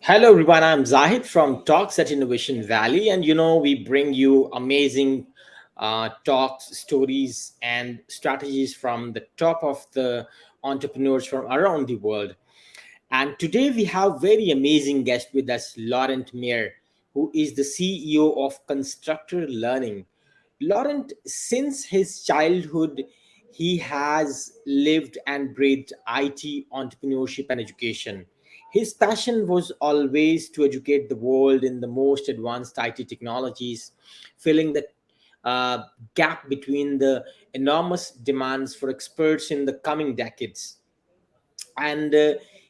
Hello, everyone. I'm Zahid from Talks at Innovation Valley, and we bring you amazing talks, stories, and strategies from the top of the entrepreneurs from around the world. And today we have very amazing guest with us, Laurent Meyer, who is the CEO of Constructor Learning. Laurent, since his childhood, he has lived and breathed IT, entrepreneurship, and education. His passion was always to educate the world in the most advanced IT technologies, filling the uh, gap between the enormous demands for experts in the coming decades. And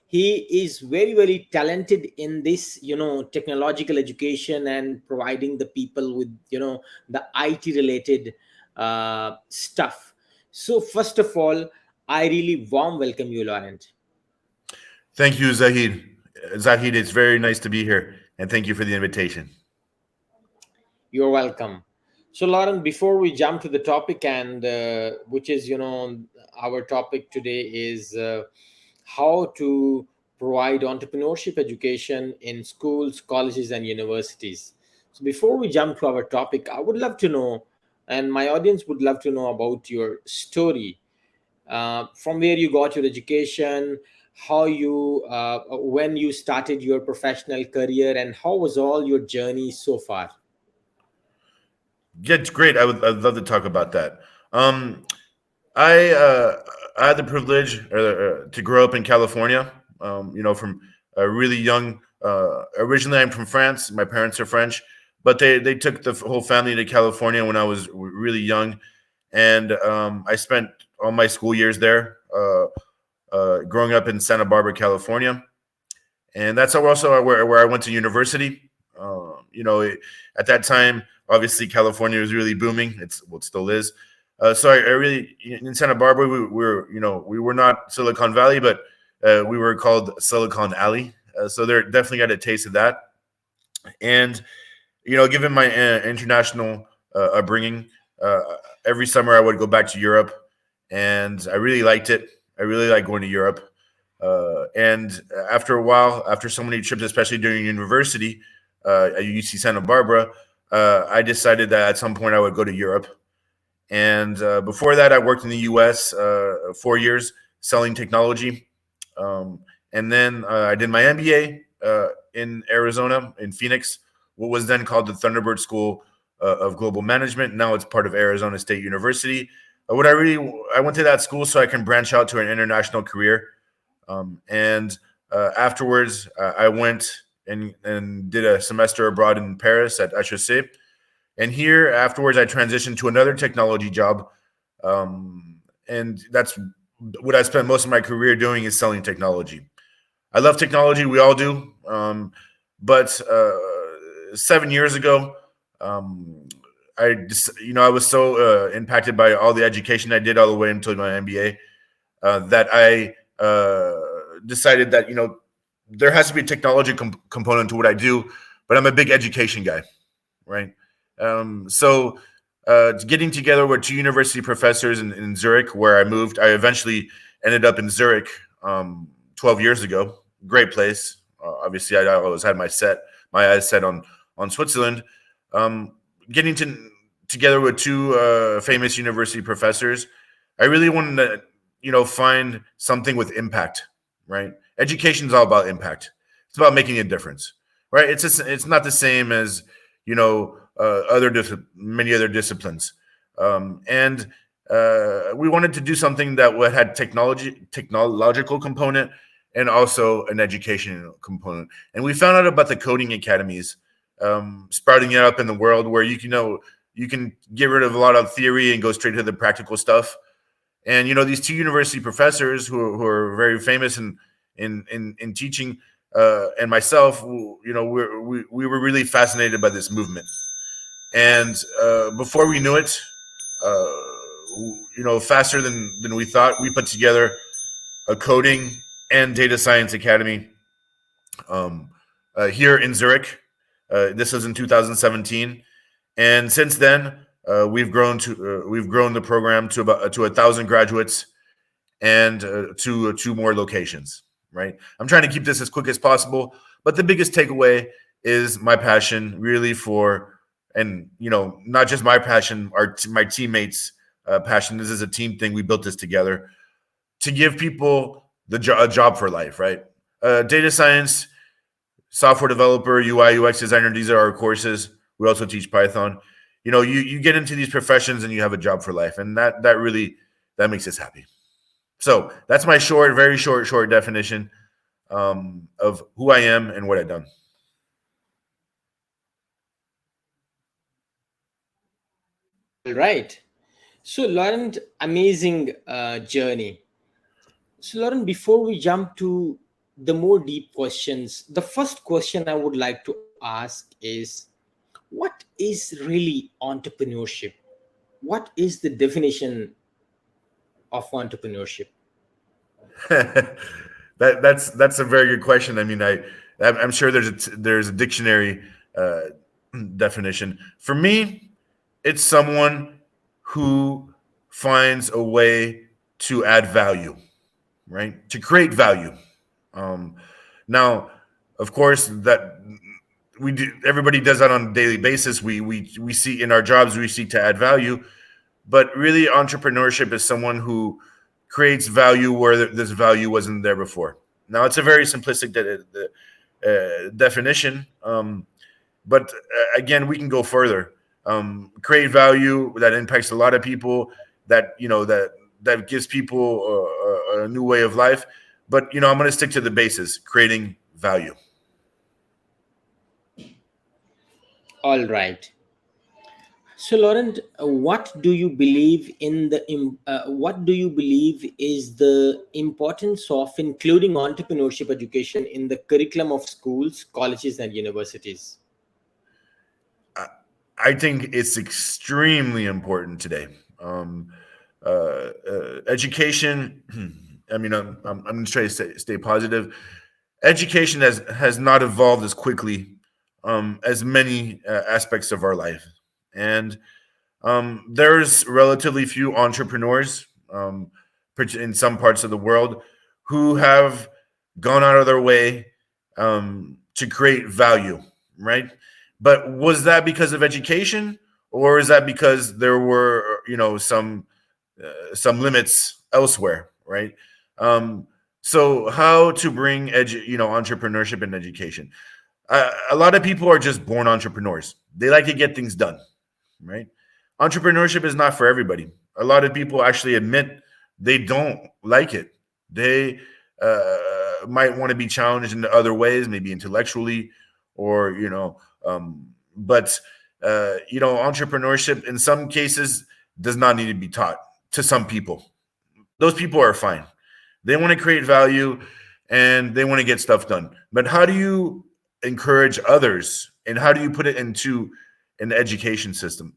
he is very talented in this technological education and providing the people with the IT related stuff. So first of all, I really warm welcome you, Laurent. Thank you, Zahid. Zahid, it's very nice to be here, and thank you for the invitation. You're welcome. So, Lauren, before we jump to the topic, and which is, our topic today is how to provide entrepreneurship education in schools, colleges, and universities. So, before we jump to our topic, I would love to know, and my audience would love to know about your story, from where you got your education, how you, when you started your professional career, and how was all your journey so far. Yeah, it's great. I'd love to talk about that. Um, I uh, I had the privilege to grow up in California. From a really young. Originally, I'm from France. My parents are French, but they took the whole family to California when I was really young, and I spent all my school years there. Growing up in Santa Barbara, California, and that's also where I went to university. At that time, obviously California was really booming. It still is. So I really in Santa Barbara we were not Silicon Valley, but we were called Silicon Alley. So they definitely got a taste of that. And given my international upbringing, uh, every summer I would go back to Europe, and I really liked it. I really like going to Europe. And after a while, after so many trips, especially during university at UC Santa Barbara, I decided that at some point I would go to Europe. And before that, I worked in the U.S. 4 years selling technology, um, and then I did my MBA in Arizona, in Phoenix, what was then called the Thunderbird School of Global Management. Now it's part of Arizona State University. I went to that school so I can branch out to an international career. And afterwards, I went and did a semester abroad in Paris at HEC. And here, afterwards, I transitioned to another technology job. And that's what I spent most of my career doing, is selling technology. I love technology. We all do. But 7 years ago, um, I was so impacted by all the education I did all the way until my MBA, that I decided that there has to be a technology component to what I do, but I'm a big education guy, right? So getting together with two university professors in Zurich, where I moved, I eventually ended up in Zurich 12 years ago. Great place. Obviously, I always had my eyes set on Switzerland. Um, Getting together with two famous university professors, I really wanted to find something with impact, right? Education is all about impact. It's about making a difference, right? It's not the same as many other disciplines, and we wanted to do something that had technological component and also an educational component. And we found out about the coding academies sprouting up in the world, where you can get rid of a lot of theory and go straight to the practical stuff. And these two university professors who are very famous in teaching, and myself, we were really fascinated by this movement. And before we knew it, faster than we thought, we put together a coding and data science academy um, here in Zurich. This was in 2017, and since then, we've grown the program to 1,000 graduates, and to two more locations. right? I'm trying to keep this as quick as possible, but the biggest takeaway is my passion really for, and not just my passion, my teammates' passion. This is a team thing. We built this together to give people a job for life, right? Data science, software developer, UI, UX designer. These are our courses. We also teach Python. You get into these professions and you have a job for life, and that really that makes us happy. So that's my very short definition of who I am and what I've done. All right. So, Laurent, amazing journey. So, Laurent, before we jump to the more deep questions, the first question I would like to ask is, what is really entrepreneurship? What is the definition of entrepreneurship? That's a very good question. I mean, I'm sure there's a dictionary uh, definition. For me, it's someone who finds a way to add value, right? To create value. Um, Now, of course, that we do. Everybody does that on a daily basis. We see in our jobs we seek to add value, but really, entrepreneurship is someone who creates value where this value wasn't there before. Now, it's a very simplistic definition, but again, we can go further. Create value that impacts a lot of people. That gives people a new way of life. But I'm going to stick to the basis: creating value. All right. So, Laurent, what do you believe is the importance of including entrepreneurship education in the curriculum of schools, colleges, and universities? I, I think it's extremely important today. Education. I mean, I'm going to try to stay positive. Education has not evolved as quickly as many aspects of our life, and there's relatively few entrepreneurs in some parts of the world who have gone out of their way to create value, right? But was that because of education, or is that because there were, some limits elsewhere, right? Um, so how to bring entrepreneurship and education? A lot of people are just born entrepreneurs. They like to get things done, right? Entrepreneurship is not for everybody. A lot of people actually admit they don't like it. They might want to be challenged in other ways, maybe intellectually, or but entrepreneurship in some cases does not need to be taught to some people. Those people are fine. They want to create value and they want to get stuff done. But how do you encourage others, and how do you put it into an education system?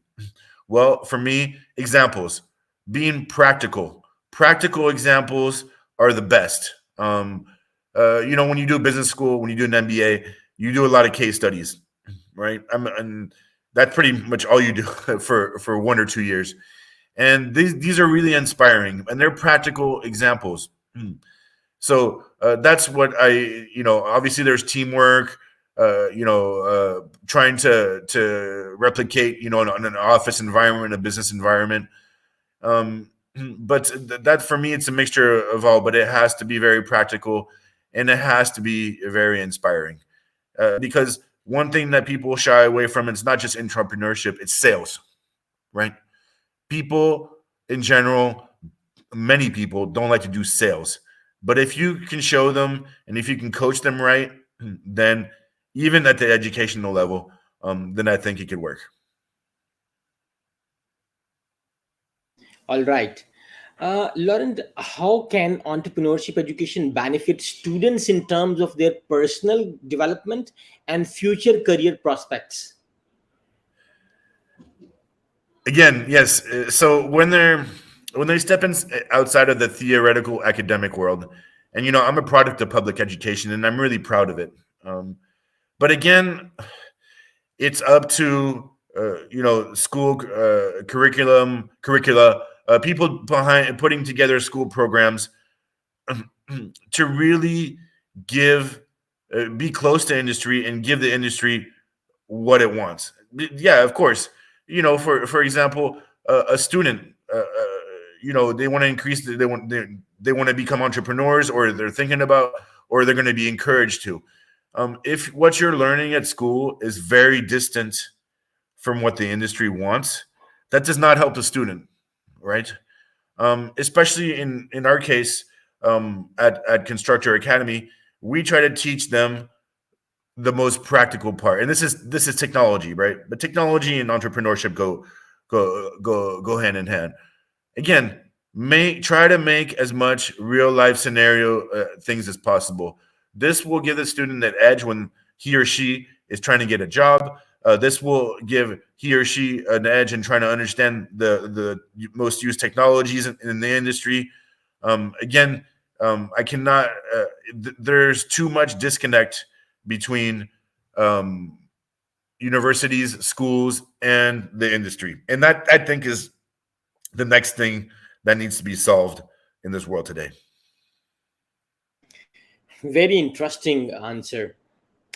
Well, for me, examples, being practical. Practical examples are the best. When you do business school, when you do an MBA, you do a lot of case studies, right? And that's pretty much all you do for 1 or 2 years. And these are really inspiring, and they're practical examples. So that's what obviously there's teamwork, trying to replicate, in an office environment, a business environment. Um, but that for me, it's a mixture of all, but it has to be very practical and it has to be very inspiring. Because one thing that people shy away from, it's not just entrepreneurship, it's sales, right? People in general, many people don't like to do sales. But if you can show them and if you can coach them right, then even at the educational level, then I think it could work. All right. Laurent, how can entrepreneurship education benefit students in terms of their personal development and future career prospects? Again, yes. So when they step in outside of the theoretical academic world, and I'm a product of public education, and I'm really proud of it. But again, it's up to school curricula, people behind putting together school programs to really give be close to industry and give the industry what it wants. Yeah, of course. For example, a student, they want to increase. They want to become entrepreneurs, or they're thinking about, or they're going to be encouraged to. If what you're learning at school is very distant from what the industry wants, that does not help the student, right? Especially in our case, at Constructor Academy, we try to teach them the most practical part, and this is technology, right? But technology and entrepreneurship go hand in hand. Again, try to make as much real life scenario things as possible. This will give the student that edge when he or she is trying to get a job. This will give he or she an edge in trying to understand the most used technologies in the industry. Again, I cannot. There's too much disconnect between um, universities, schools, and the industry, and that I think is the next thing that needs to be solved in this world today. Very interesting answer.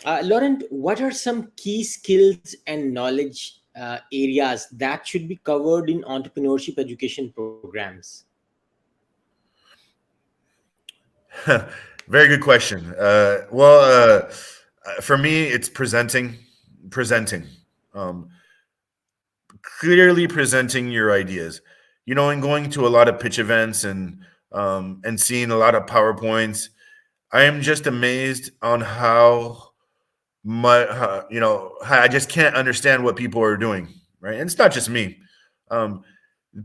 Laurent, what are some key skills and knowledge areas that should be covered in entrepreneurship education programs? Very good question. For me, it's presenting, um, clearly presenting your ideas. And going to a lot of pitch events and seeing a lot of PowerPoints. I am just amazed on how I just can't understand what people are doing, right? And it's not just me. Um,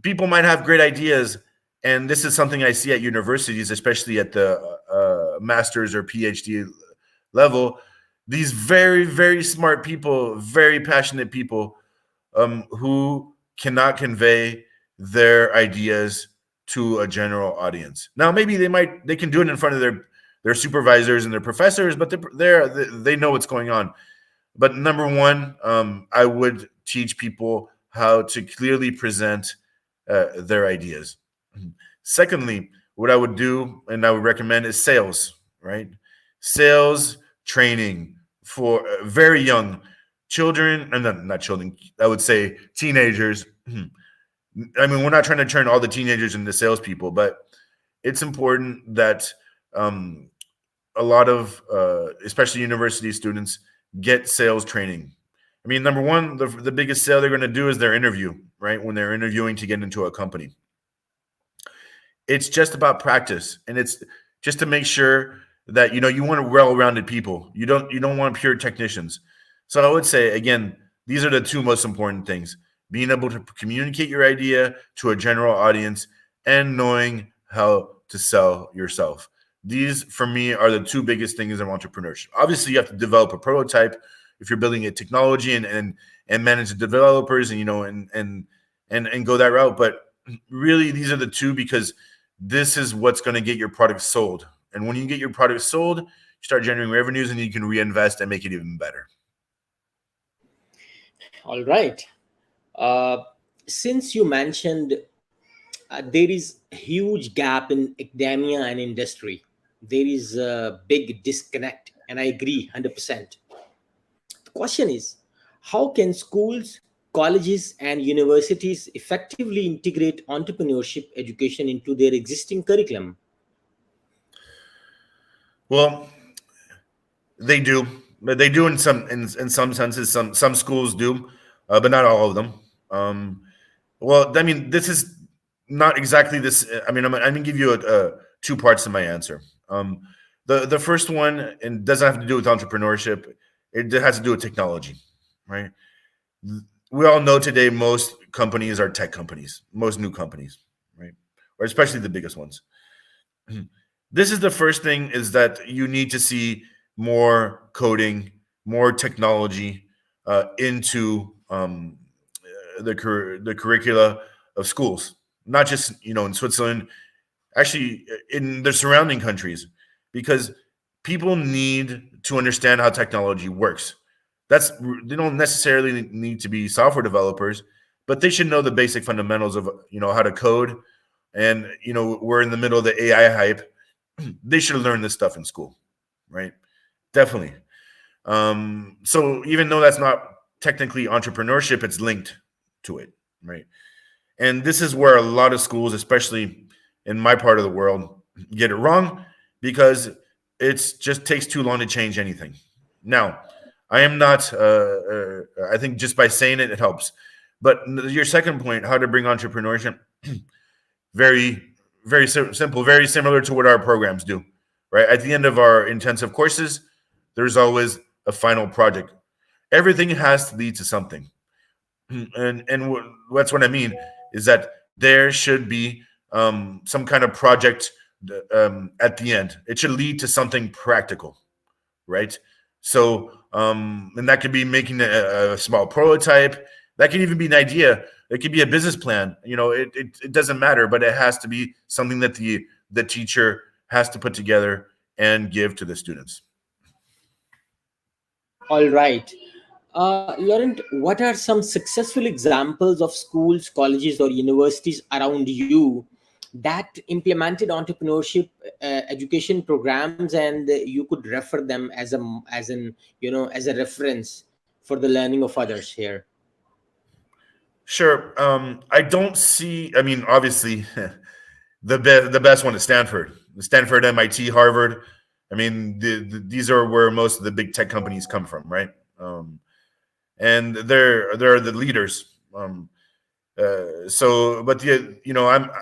People might have great ideas, and this is something I see at universities, especially at the master's or PhD level. These very, very smart people, very passionate people, who cannot convey their ideas to a general audience. Now, maybe they can do it in front of their supervisors and their professors, but they know what's going on. But number one, I would teach people how to clearly present their ideas. Secondly, what I would do and I would recommend is sales, right? Sales training for very young children, and not children, I would say teenagers. I mean, we're not trying to turn all the teenagers into salespeople, but it's important that um, a lot of, especially university students, get sales training. I mean, number one, the biggest sale they're going to do is their interview, right? When they're interviewing to get into a company, it's just about practice, and it's just to make sure that you want well-rounded people. You don't want pure technicians. So I would say again, these are the two most important things: being able to communicate your idea to a general audience and knowing how to sell yourself. These, for me, are the two biggest things in entrepreneurship. Obviously, you have to develop a prototype if you're building a technology, and manage the developers, and go that route. But really, these are the two, because this is what's going to get your product sold. And when you get your product sold, you start generating revenues, and you can reinvest and make it even better. All right. Uh, since you mentioned there is a huge gap in academia and industry, there is a big disconnect, and I agree 100%. The question is, how can schools, colleges, and universities effectively integrate entrepreneurship education into their existing curriculum? Well, they do, but they do in some senses. Some schools do, but not all of them. Um, well, I mean, this is not exactly this. I mean, I'm gonna give you two parts to my answer. The first one, and doesn't have to do with entrepreneurship. It has to do with technology, right? We all know today most companies are tech companies, most new companies, right? Or especially the biggest ones. This is the first thing, is that you need to see more coding, more technology into the curricula of schools, not just in Switzerland, actually in the surrounding countries, because people need to understand how technology works. That's They don't necessarily need to be software developers, but they should know the basic fundamentals of how to code. And we're in the middle of the AI hype. They should learn this stuff in school. right? Definitely. So even though that's not technically entrepreneurship, it's linked to it, right? And this is where a lot of schools, especially in my part of the world, get it wrong because it just takes too long to change anything. Now, I am not. I think just by saying it, it helps. But your second point, how to bring entrepreneurship, very, very simple, very similar to what our programs do. Right at the end of our intensive courses, there's always a final project. Everything has to lead to something, and that's what I mean is that there should be some kind of project at the end. It should lead to something practical, right? So, and that could be making a small prototype. That could even be an idea. It could be a business plan. It doesn't matter, but it has to be something that the teacher has to put together and give to the students. All right. Laurent, what are some successful examples of schools, colleges, or universities around you that implemented entrepreneurship education programs, and you could refer them as a reference for the learning of others here? Sure. I don't see. I mean, obviously, the best one is Stanford, Stanford, MIT, Harvard. I mean, these are where most of the big tech companies come from, right? And they're the leaders. But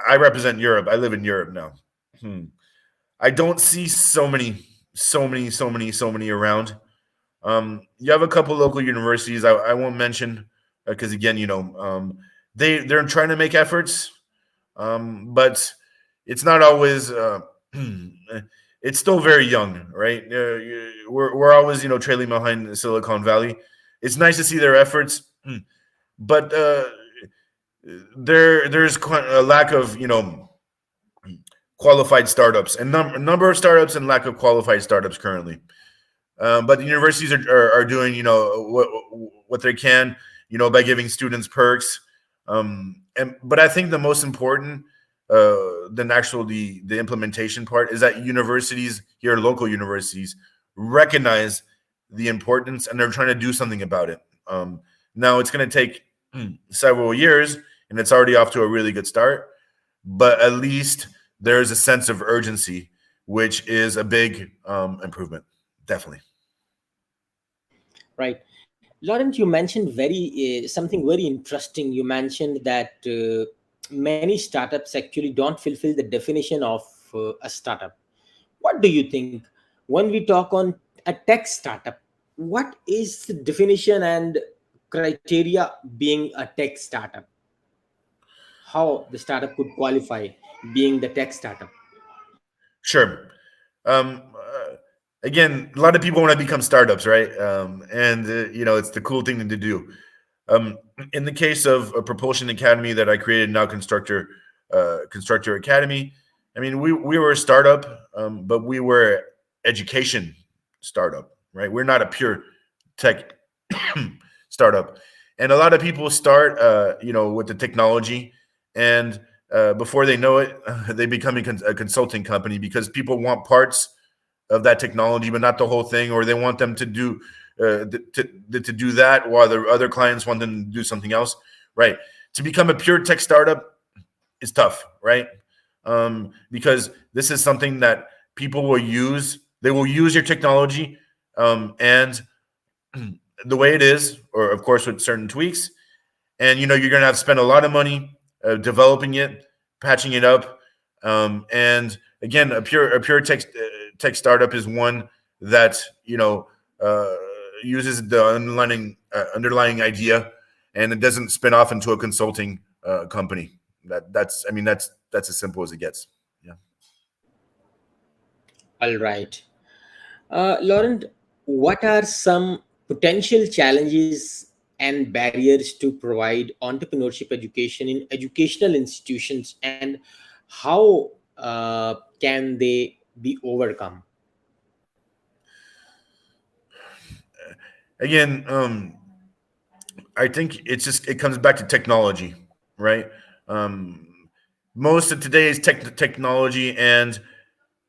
I represent Europe. I live in Europe now. Hmm. I don't see so many around. You have a couple local universities. I won't mention because again, they're trying to make efforts, but it's not always. It's still very young, right? We're always trailing behind Silicon Valley. It's nice to see their efforts, but there's quite a lack of qualified startups and number of startups and lack of qualified startups currently. But the universities are doing what they can by giving students perks. But I think the most important than actual the implementation part is that universities here, local universities, recognize the importance and they're trying to do something about it. Now it's going to take several years, and it's already off to a really good start. But at least there's a sense of urgency, which is a big improvement. Definitely. Right. Laurent, you mentioned something very interesting. You mentioned that many startups actually don't fulfill the definition of a startup. What do you think when we talk on a tech startup? What is the definition and criteria being a tech startup? How the startup could qualify being the tech startup? Sure. Again, a lot of people want to become startups, right? And it's the cool thing to do. Um, in the case of a propulsion academy that I created now, Constructor Academy. I mean, we were a startup, but we were education startup, right? We're not a pure tech startup, and a lot of people start, with the technology, and before they know it, they become a consulting company because people want parts of that technology, but not the whole thing, or they want them to do to do that while the other clients want them to do something else, right? To become a pure tech startup is tough, right? Because this is something that people will use. They will use your technology, and the way it is, or of course with certain tweaks, and you're going to have to spend a lot of money developing it, patching it up, and again, a pure tech startup is one that uh, uses the underlying idea, and it doesn't spin off into a consulting company. That's as simple as it gets. Yeah. All right. Laurent, what are some potential challenges and barriers to provide entrepreneurship education in educational institutions, and how can they be overcome? Again, I think it comes back to technology, right? Um, Most of today's technology, and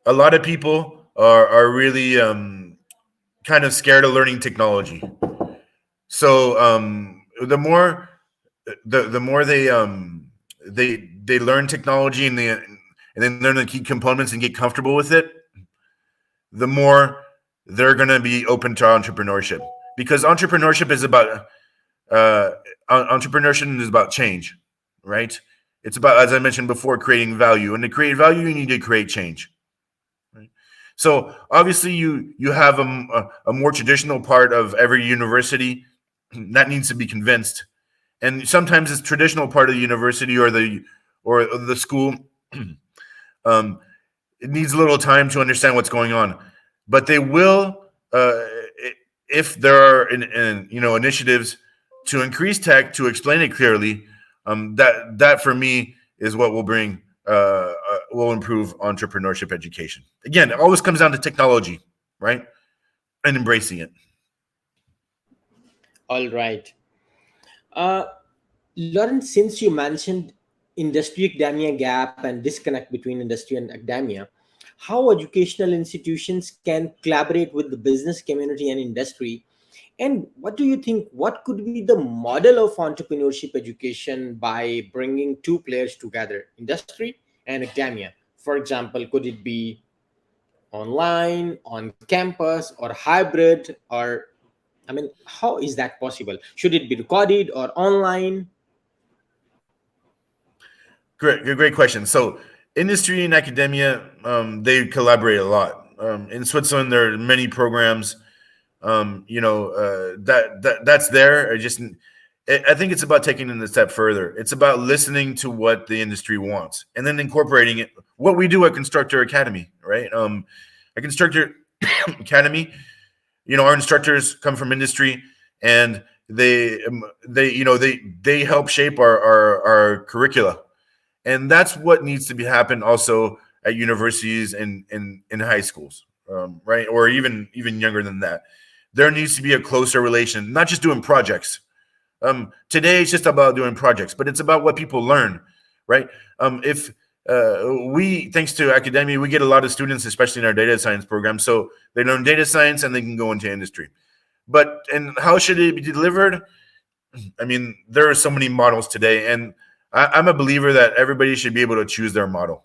a lot of people. are really kind of scared of learning technology. So the more they learn technology and then learn the key components and get comfortable with it, the more they're going to be open to entrepreneurship, because uh, entrepreneurship is about change, right? It's about, as I mentioned before, creating value, and to create value, you need to create change. Right? So obviously, you have a more traditional part of every university that needs to be convinced, and sometimes it's traditional part of the university or the school. um, it needs a little time to understand what's going on, but they will, if there are initiatives to increase tech to explain it clearly. That for me is what will bring will improve entrepreneurship education. Again, it always comes down to technology, right, and embracing it. All right. Uh, Lawrence, since you mentioned industry academia gap and disconnect between industry and academia, how educational institutions can collaborate with the business community and industry, and what do you think? What could be the model of entrepreneurship education by bringing two players together, industry and academia? For example, could it be online, on campus, or hybrid, or I mean, how is that possible? Should it be recorded or online? Great question. So industry and academia, they collaborate a lot. In Switzerland, there are many programs. That's there. I think it's about taking it a step further. It's about listening to what the industry wants and then incorporating it. What we do at Constructor Academy, right? At Constructor Academy, our instructors come from industry, and they help shape our curricula, and that's what needs to be happen also at universities and in high schools, right, or even younger than that. There needs to be a closer relation, not just doing projects. Today it's just about doing projects, but it's about what people learn, right? If we, thanks to academia, we get a lot of students, especially in our data science program, so they learn data science and they can go into industry. But and how should it be delivered? I mean, there are so many models today, and I'm a believer that everybody should be able to choose their model,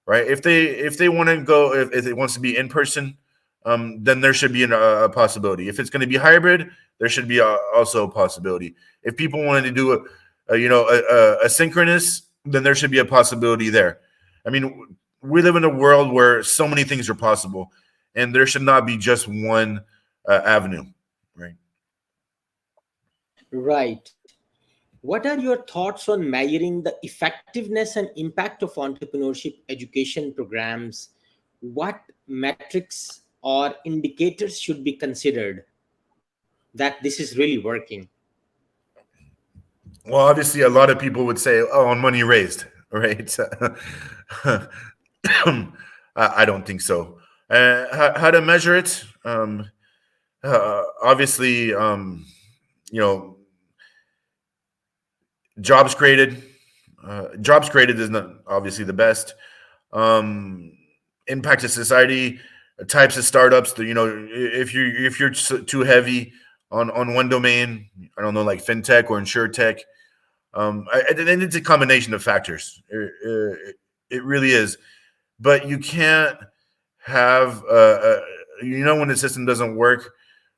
right? If they want to go, if it wants to be in person, then there should be a possibility. If it's going to be hybrid, there should be also a possibility. If people wanted to do a synchronous, then there should be a possibility there. I mean, we live in a world where so many things are possible, and there should not be just one avenue, right? Right. What are your thoughts on measuring the effectiveness and impact of entrepreneurship education programs? What metrics or indicators should be considered that this is really working? Well, obviously, a lot of people would say, "Oh, on money raised," right? I don't think so. How to measure it? Obviously, you know, jobs created. Jobs created is not obviously the best. Um, Impact to society, types of startups. If you're too heavy on one domain, I don't know, like fintech or insure tech. And it's a combination of factors. It really is. But you can't have, when the system doesn't work,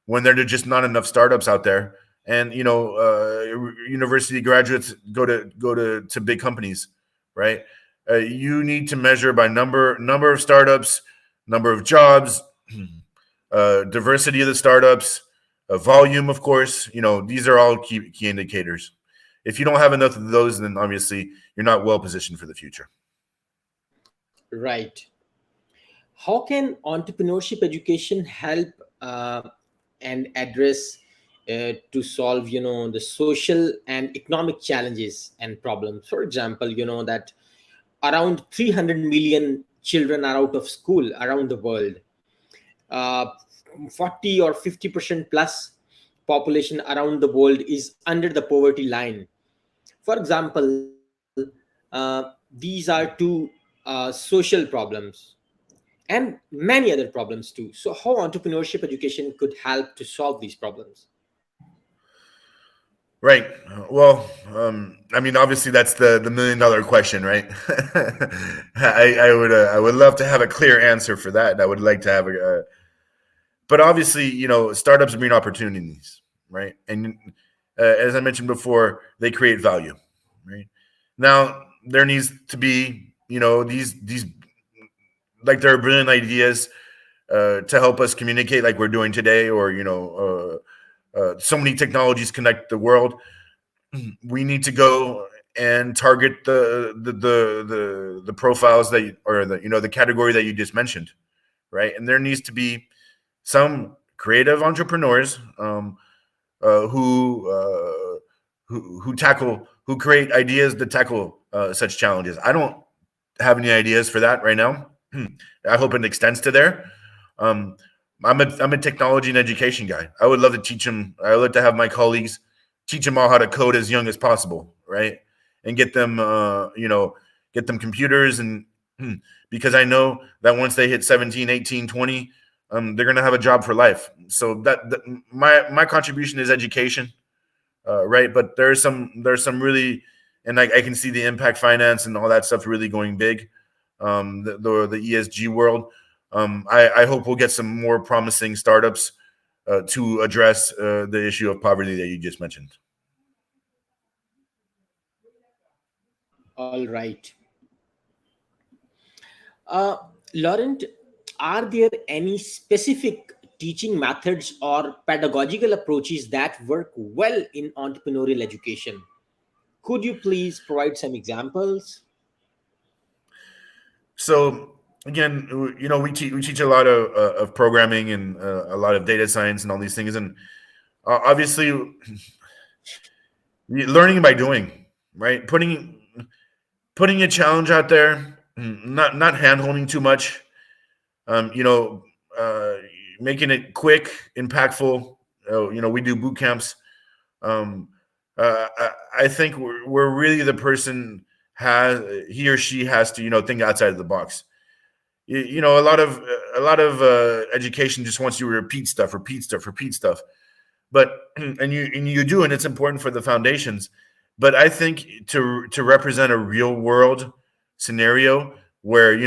when there are just not enough startups out there, and university graduates go to big companies, right? You need to measure by number of startups, number of jobs, diversity of the startups, volume, of course. These are all key indicators. If you don't have enough of those, then obviously you're not well positioned for the future. Right. How can entrepreneurship education help and address to solve the social and economic challenges and problems? For example, that around 300 million children are out of school around the world. uh, 40 or 50% plus population around the world is under the poverty line. For example, these are two social problems. and many other problems too. So, how entrepreneurship education could help to solve these problems? Right. Well, I mean, obviously that's the $1 million question, right? I would love to have a clear answer for that. I would like to have but obviously, startups bring opportunities, right? And as I mentioned before, they create value, right? Now there needs to be, these like there are brilliant ideas to help us communicate, like we're doing today, or so many technologies connect the world. We need to go and target the profiles that or the category that you just mentioned, right? And there needs to be some creative entrepreneurs who create ideas that tackle such challenges. I don't have any ideas for that right now. I hope it extends to there. Um, I'm a technology and education guy. I would love to teach them. I would love to have my colleagues teach them all how to code as young as possible, right? And get them, get them computers and because I know that once they hit 17, 18, 20, they're going to have a job for life. So that my contribution is education, right? But there's some really, and I can see the impact finance and all that stuff really going big, the ESG world. I hope we'll get some more promising startups to address the issue of poverty that you just mentioned. All right. Uh, Laurent, are there any specific teaching methods or pedagogical approaches that work well in entrepreneurial education? Could you please provide some examples? So again, we teach a lot of programming and a lot of data science and all these things, and obviously learning by doing, right? Putting a challenge out there, not hand holding too much, um, you know, uh, making it quick, impactful. We do boot camps. Um, I think we're really the person has he or she has to think outside of the box. A lot of education just wants you to repeat stuff, repeat stuff, repeat stuff. But and you do, and it's important for the foundations. But I think to represent a real world scenario where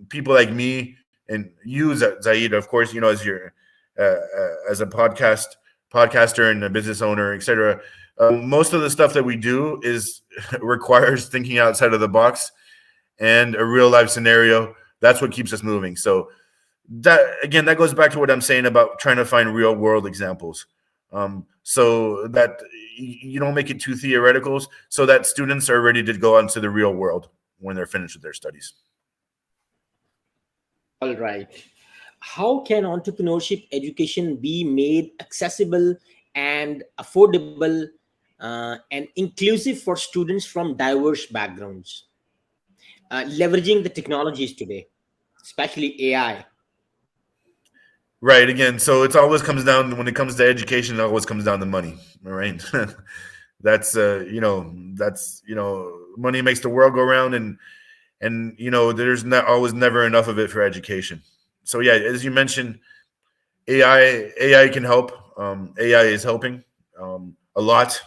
people like me and you, Zaid, of course, as a podcaster and a business owner, etc. Most of the stuff that we do is requires thinking outside of the box and a real life scenario. That's what keeps us moving. So that goes back to what I'm saying about trying to find real world examples, so that you don't make it too theoretical, so that students are ready to go into the real world when they're finished with their studies. All right. How can entrepreneurship education be made accessible and affordable and inclusive for students from diverse backgrounds, leveraging the technologies today, especially AI? Right. Again, so it always comes down, when it comes to education, it always comes down to money. All right. That's money makes the world go round, and there's not always never enough of it for education. So yeah, as you mentioned, AI can help. AI is helping a lot,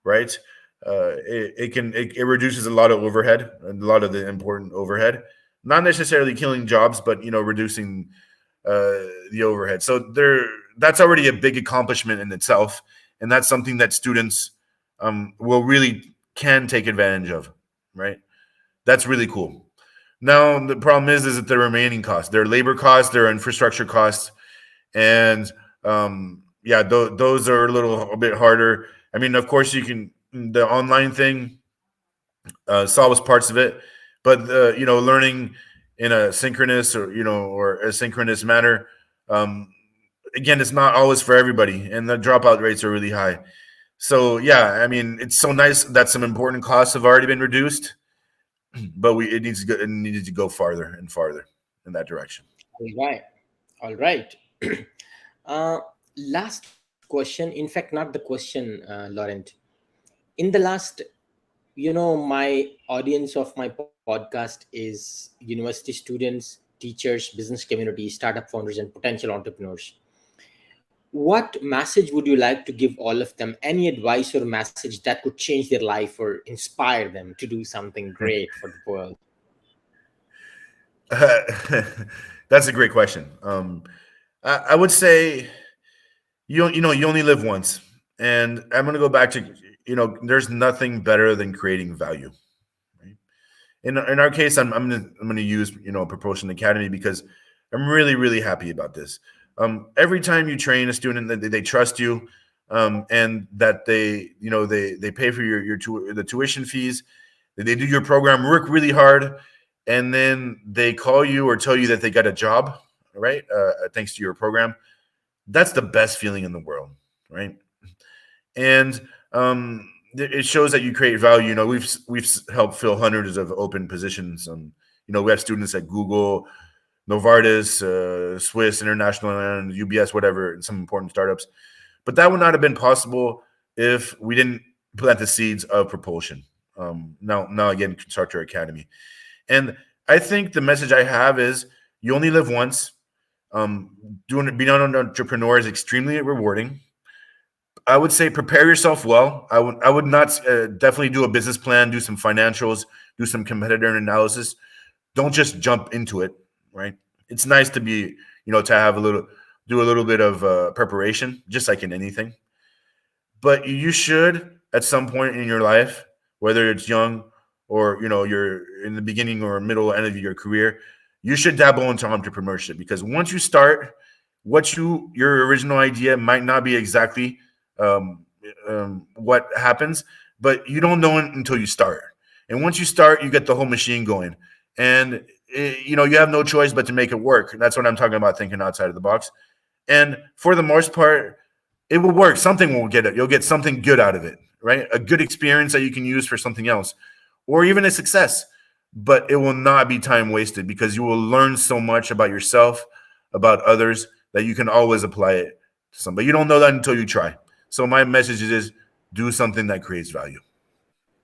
right? It reduces a lot of overhead, and a lot of the important overhead, not necessarily killing jobs, but reducing the overhead. So that's already a big accomplishment in itself, and that's something that students will really can take advantage of, right? That's really cool. Now the problem is that the remaining costs, their labor costs, their infrastructure costs, and yeah, those are a bit harder. I mean, of course, you can the online thing solves parts of it, but learning in a synchronous or asynchronous manner, um, again, it's not always for everybody, and the dropout rates are really high. So yeah, I mean, it's so nice that some important costs have already been reduced, but it needed to go farther and farther in that direction. All right. All right. uh, Last question. In fact, not the question, Laurent. In the last, my audience of my podcast is university students teachers, business community, startup founders, and potential entrepreneurs. What message would you like to give all of them? Any advice or message that could change their life or inspire them to do something great for the world? That's a great question. I would say you only live once, and I'm going to go back to there's nothing better than creating value. Right? In our case, I'm gonna use Propulsion Academy because I'm really happy about this. Every time you train a student, they trust you, and that they pay for the tuition fees. They do your program, work really hard, and then they call you or tell you that they got a job, right? Thanks to your program. That's the best feeling in the world, right? And it shows that you create value. We've helped fill hundreds of open positions. We have students at Google, Novartis, Swiss International, and UBS, whatever, and some important startups. But that would not have been possible if we didn't plant the seeds of Propulsion. Now again, Constructor Academy. And I think the message I have is you only live once. Being an entrepreneur is extremely rewarding. I would say prepare yourself well. I would not definitely do a business plan, do some financials, do some competitor analysis. Don't just jump into it, right? It's nice to to have do a little bit of preparation, just like in anything. But you should, at some point in your life, whether it's young or you're in the beginning or middle end of your career, you should dabble into entrepreneurship, because once you start, your original idea might not be exactly um, what happens, but you don't know it until you start. And once you start, you get the whole machine going, and you have no choice but to make it work. That's what I'm talking about, thinking outside of the box. And for the most part, it will work. Something will get it. You'll get something good out of it, right? A good experience that you can use for something else, or even a success. But it will not be time wasted, because you will learn so much about yourself, about others, that you can always apply it to somebody. You don't know that until you try. So my message is do something that creates value.